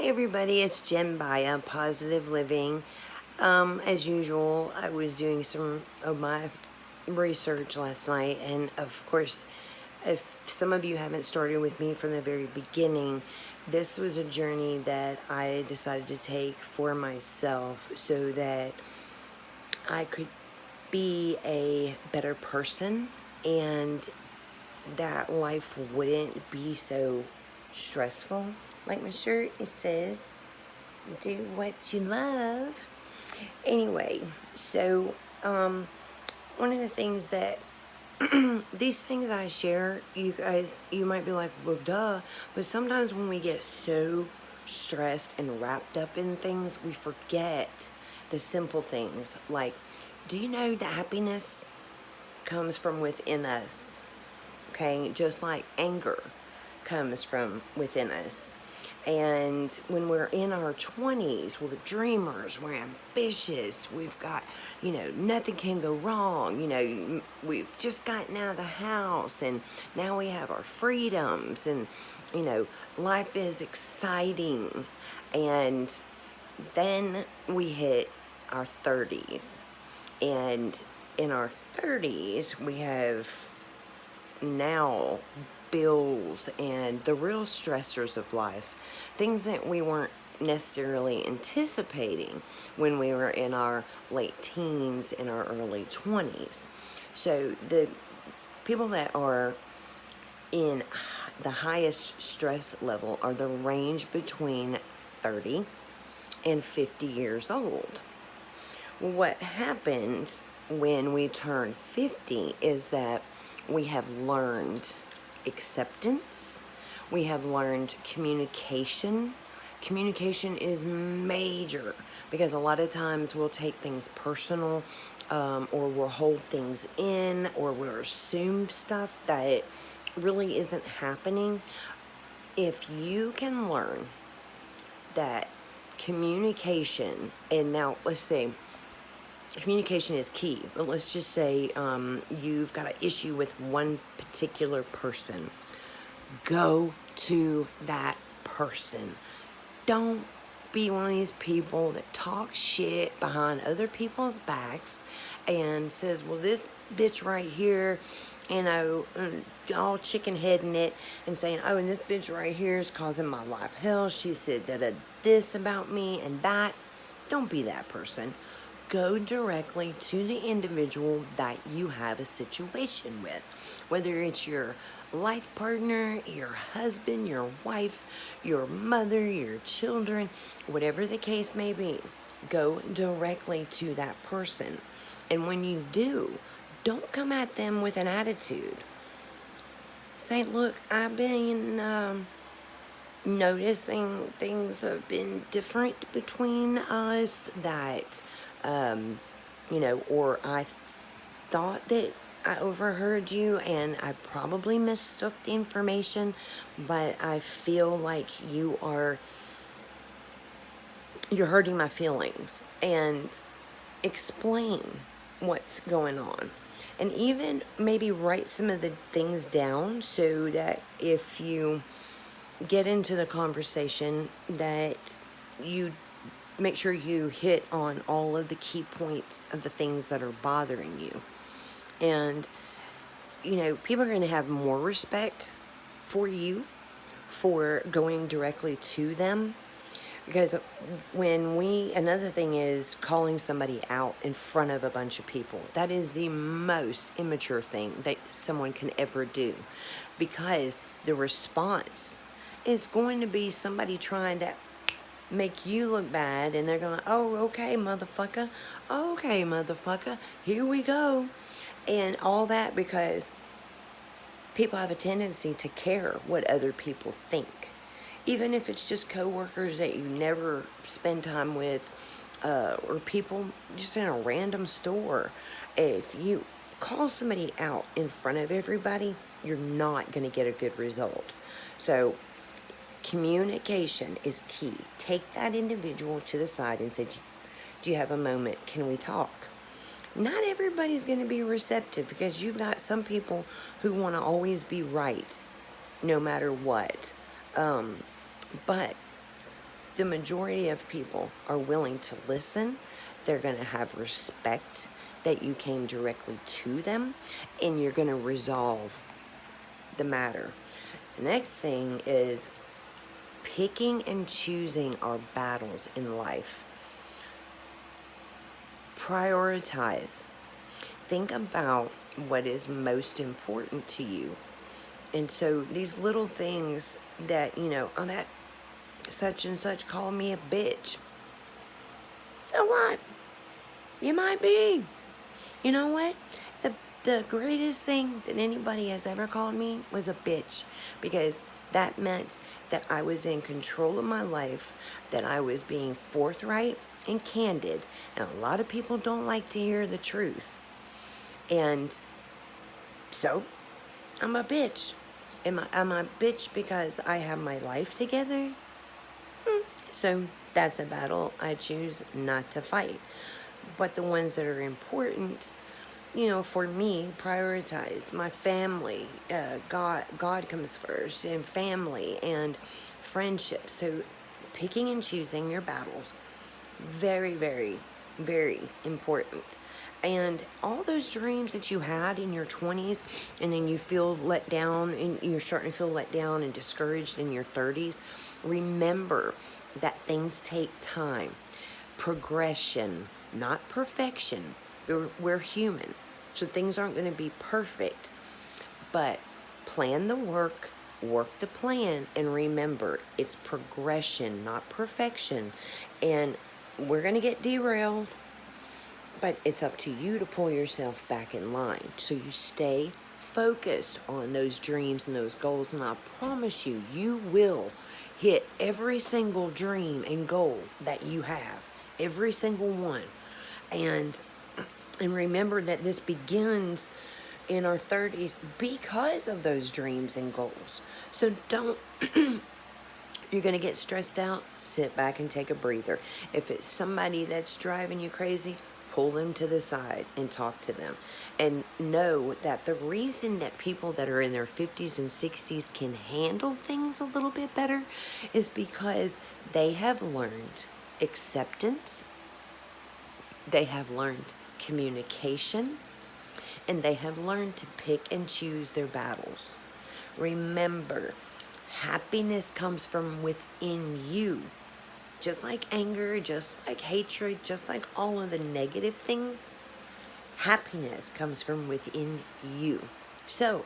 Hey everybody, it's Jen Baya, Positive Living. As usual, I was doing some of my research last night, and of course, if some of you haven't started with me from the very beginning, this was a journey that I decided to take for myself so that I could be a better person and that life wouldn't be so stressful. Like my shirt, it says, do what you love. Anyway, so one of the things that these things that I share, you guys, you might be like, well, duh. But sometimes when we get so stressed and wrapped up in things, we forget the simple things. Like, do you know that happiness comes from within us? Okay, just like anger comes from within us. And when we're in our 20s, we're dreamers, we're ambitious, we've got, nothing can go wrong. We've just gotten out of the house and now we have our freedoms and, life is exciting. And then we hit our 30s. And in our 30s, we have now bills and the real stressors of life, things that we weren't necessarily anticipating when we were in our late teens and our early 20s. So the people that are in the highest stress level are the range between 30 and 50 years old. What happens when we turn 50 is that we have learned acceptance. We have learned communication. Communication is major because a lot of times we'll take things personal, or we'll hold things in, or we'll assume stuff that really isn't happening. If you can learn that communication, and now let's say communication is key, but let's just say you've got an issue with one particular person. Go to that person. Don't be one of these people that talk shit behind other people's backs and says, well, this bitch right here, all chicken heading it and saying, oh, and this bitch right here is causing my life hell. She said this about me and that. Don't be that person. Go directly to the individual that you have a situation with, whether it's your life partner, your husband, your wife, your mother, your children, whatever the case may be. Go directly to that person. And when you do, don't come at them with an attitude. Say, look, I've been noticing things have been different between us that or I thought that I overheard you and I probably mistook the information, but I feel like you're hurting my feelings, and explain what's going on. And even maybe write some of the things down so that if you get into the conversation that you make sure you hit on all of the key points of the things that are bothering you. And, people are going to have more respect for you for going directly to them. Because another thing is calling somebody out in front of a bunch of people. That is the most immature thing that someone can ever do. Because the response is going to be somebody trying to make you look bad, and they're going, oh, okay, motherfucker, here we go, and all that, because people have a tendency to care what other people think, even if it's just coworkers that you never spend time with, or people just in a random store. If you call somebody out in front of everybody, you're not going to get a good result. So communication is key. Take that individual to the side and say, do you have a moment? Can we talk? Not everybody's going to be receptive because you've got some people who want to always be right no matter what. But the majority of people are willing to listen. They're going to have respect that you came directly to them, and you're going to resolve the matter. The next thing is picking and choosing our battles in life. Prioritize. Think about what is most important to you. And so these little things that, oh, that such and such called me a bitch. So what? You might be. You know what? The greatest thing that anybody has ever called me was a bitch, because that meant that I was in control of my life, that I was being forthright and candid. And a lot of people don't like to hear the truth. And so, I'm a bitch. I'm a bitch because I have my life together? So, that's a battle I choose not to fight. But the ones that are important, for me, prioritize my family. God comes first, and family and friendship. So picking and choosing your battles, very, very, very important. And all those dreams that you had in your 20s, and then you feel let down, and you're starting to feel let down and discouraged in your 30s, remember that things take time. Progression, not perfection. We're human, so things aren't going to be perfect. But plan the work the plan, and remember, it's progression, not perfection. And we're going to get derailed, but it's up to you to pull yourself back in line. So you stay focused on those dreams and those goals, and I promise you, you will hit every single dream and goal that you have. Every single one. And remember that this begins in our 30s because of those dreams and goals. So don't, you're going to get stressed out, sit back and take a breather. If it's somebody that's driving you crazy, pull them to the side and talk to them. And know that the reason that people that are in their 50s and 60s can handle things a little bit better is because they have learned acceptance, they have learned communication, and they have learned to pick and choose their battles. Remember, happiness comes from within you. Just like anger, just like hatred, just like all of the negative things, happiness comes from within you. So,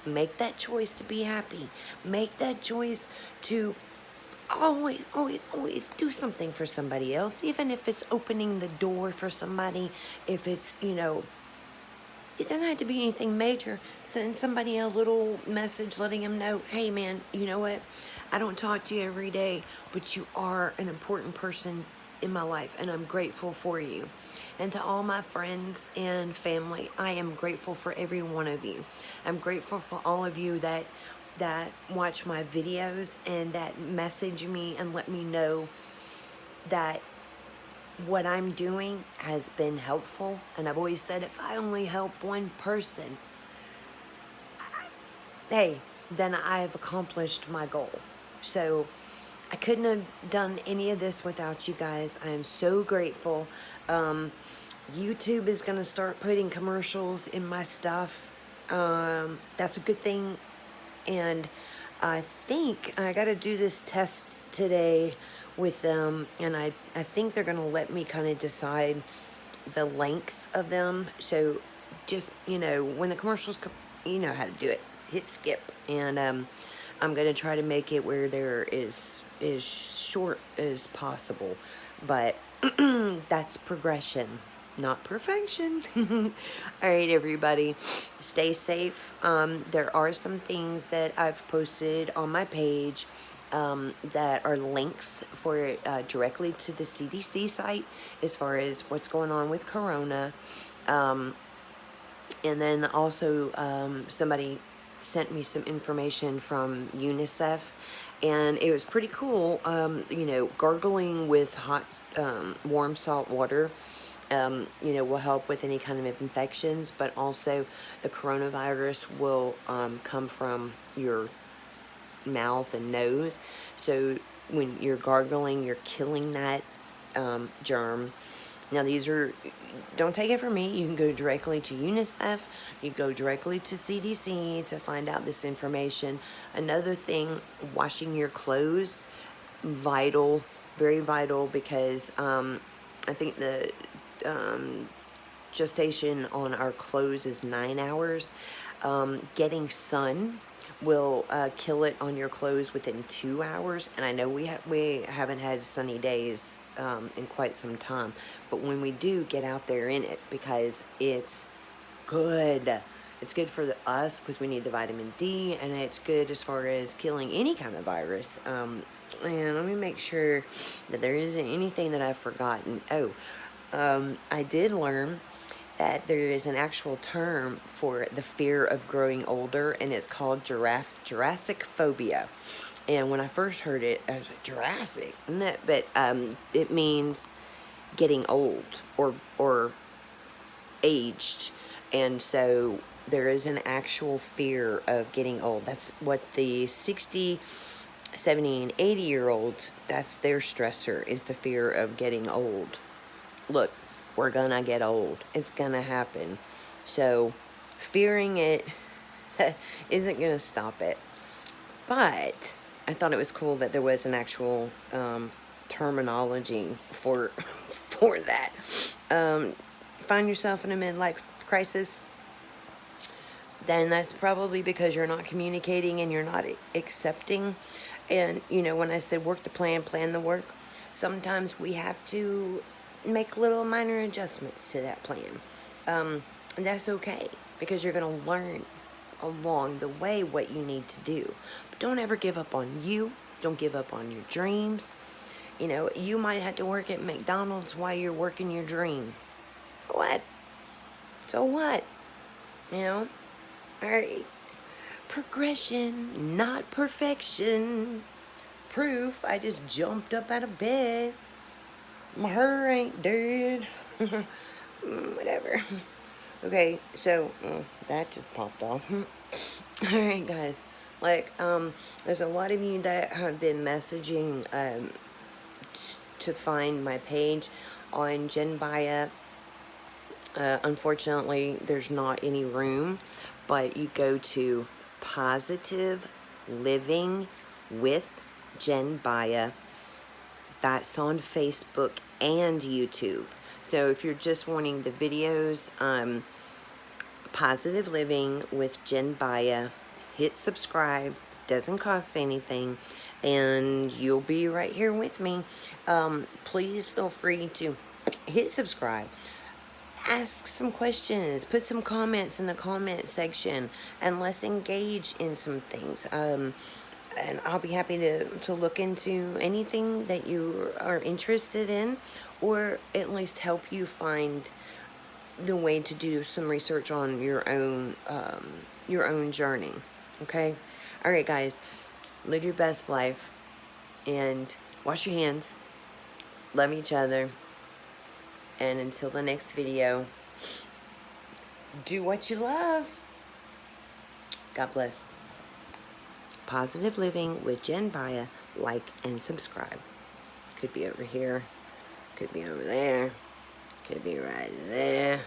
make that choice to be happy. Make that choice to always, always, always do something for somebody else, even if it's opening the door for somebody, if it's, it doesn't have to be anything major. Send somebody a little message letting them know, hey man, you know what? I don't talk to you every day, but you are an important person in my life, and I'm grateful for you. And to all my friends and family, I am grateful for every one of you. I'm grateful for all of you that watch my videos and that message me and let me know that what I'm doing has been helpful. And I've always said, if I only help one person, hey, then I've accomplished my goal. So I couldn't have done any of this without you guys. I am so grateful. YouTube is going to start putting commercials in my stuff. That's a good thing. And I think I got to do this test today with them, and I think they're going to let me kind of decide the length of them. So just, when the commercials come, you know how to do it. Hit skip. And I'm going to try to make it where there is short as possible. But that's progression, not perfection. All right, everybody, stay safe. There are some things that I've posted on my page that are links for directly to the CDC site as far as what's going on with Corona. And then also somebody sent me some information from UNICEF, and it was pretty cool. Gargling with hot, warm salt water, will help with any kind of infections, but also the coronavirus will come from your mouth and nose. So when you're gargling, you're killing that germ. Now these are, don't take it from me, you can go directly to UNICEF, you can go directly to CDC to find out this information. Another thing, washing your clothes, vital, very vital, because I think the gestation on our clothes is 9 hours. Getting sun will kill it on your clothes within 2 hours, and I know we haven't had sunny days in quite some time, but when we do, get out there in it, because it's good. It's good for us because we need the vitamin D, and it's good as far as killing any kind of virus. And let me make sure that there isn't anything that I've forgotten. Oh, I did learn that there is an actual term for the fear of growing older, and it's called Jurassic phobia. And when I first heard it, I was like, Jurassic? No, but it means getting old or aged. And so there is an actual fear of getting old. That's what the 60, 70, and 80-year-olds, that's their stressor, is the fear of getting old. Look, we're gonna get old. It's gonna happen. So fearing it isn't gonna stop it. But I thought it was cool that there was an actual terminology for that. Find yourself in a midlife crisis, then that's probably because you're not communicating and you're not accepting. And, you know, when I said work the plan, plan the work, sometimes we have to make little minor adjustments to that plan. And that's okay, because you're going to learn along the way what you need to do. But don't ever give up on you. Don't give up on your dreams. You know, you might have to work at McDonald's while you're working your dream. What? So what? You know? Alright. Progression, not perfection. Proof, I just jumped up out of bed. My hair ain't dead. Whatever. Okay, so that just popped off. Alright, guys. Like, there's a lot of you that have been messaging to find my page on GenBia. Unfortunately, there's not any room, but you go to Positive Living with GenBia. That's on Facebook and YouTube. So if you're just wanting the videos, Positive Living with GenBia, hit subscribe. Doesn't cost anything, and you'll be right here with me. Please feel free to hit subscribe. Ask some questions, put some comments in the comment section, and let's engage in some things. And I'll be happy to look into anything that you are interested in, or at least help you find the way to do some research on your own journey. Okay? Alright, guys, live your best life, and wash your hands, love each other, and until the next video, do what you love. God bless. Positive Living with GenBia. Like and subscribe. Could be over here. Could be over there. Could be right there.